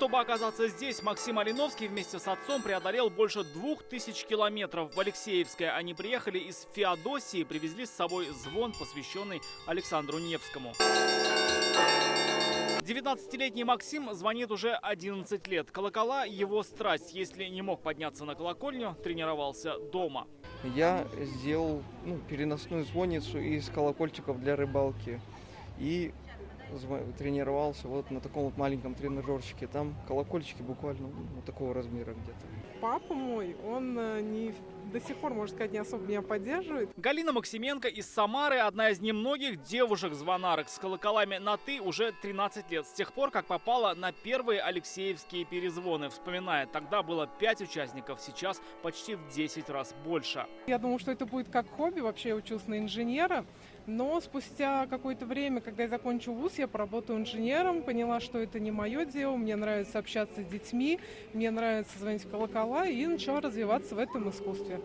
Чтобы оказаться здесь, Максим Алиновский вместе с отцом преодолел больше 2000 километров. В Алексеевское они приехали из Феодосии, привезли с собой звон, посвященный Александру Невскому. 19-летний Максим звонит уже 11 лет. Колокола – его страсть. Если не мог подняться на колокольню, тренировался дома. Я сделал переносную звонницу из колокольчиков для рыбалки. И тренировался вот на таком вот маленьком тренажерчике. Там колокольчики буквально вот такого размера где-то. Папа мой, он до сих пор, можно сказать, не особо меня поддерживает. Галина Максименко из Самары – одна из немногих девушек-звонарок с колоколами на «ты» уже 13 лет. С тех пор, как попала на первые Алексеевские перезвоны. Вспоминает, тогда было 5 участников, сейчас почти в 10 раз больше. Я думала, что это будет как хобби. Вообще я училась на инженера. Но спустя какое-то время, когда я закончу вуз, я поработаю инженером, поняла, что это не мое дело, мне нравится общаться с детьми, мне нравится звонить в колокола, и начала развиваться в этом искусстве.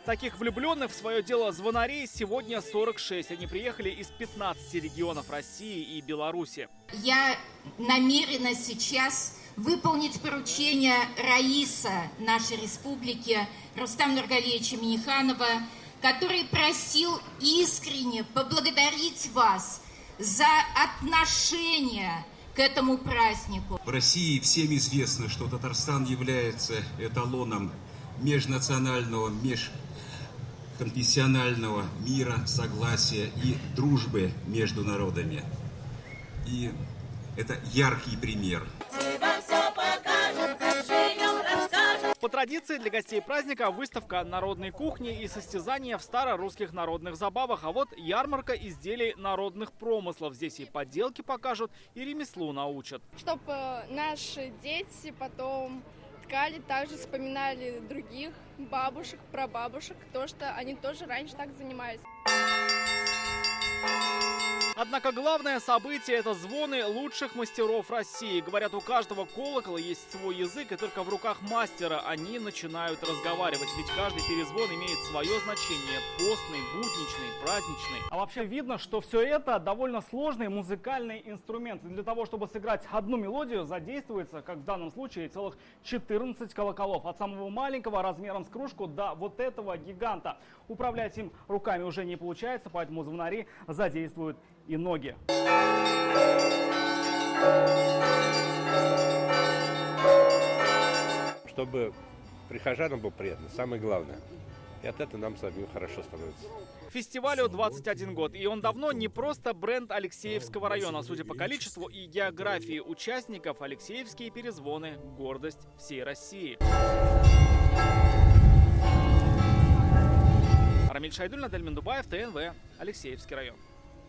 Таких влюбленных в свое дело звонарей сегодня 46. Они приехали из 15 регионов России и Беларуси. Я намерена сейчас выполнить поручение раиса нашей республики Рустама Нургалиевича Минниханова, который просил искренне поблагодарить вас за отношение к этому празднику. В России всем известно, что Татарстан является эталоном межнационального, межконфессионального мира, согласия и дружбы между народами. И это яркий пример. По традиции для гостей праздника выставка народной кухни и состязания в старорусских народных забавах. А вот ярмарка изделий народных промыслов. Здесь и поделки покажут, и ремеслу научат. Чтобы наши дети потом ткали, также вспоминали других бабушек, прабабушек, то, что они тоже раньше так занимались. Однако главное событие – это звоны лучших мастеров России. Говорят, у каждого колокола есть свой язык, и только в руках мастера они начинают разговаривать. Ведь каждый перезвон имеет свое значение – постный, будничный, праздничный. А вообще видно, что все это довольно сложный музыкальный инструмент. И для того, чтобы сыграть одну мелодию, задействуется, как в данном случае, целых 14 колоколов. От самого маленького размером с кружку до вот этого гиганта. Управлять им руками уже не получается, поэтому звонари задействуют и ноги. Чтобы прихожанам было приятно, самое главное. И от этого нам самим хорошо становится. Фестивалю 21 год, и он давно не просто бренд Алексеевского района. Судя по количеству и географии участников, Алексеевские перезвоны – гордость всей России. Рамиль Шайдуллин, Адель Мендубаев, ТНВ, Алексеевский район.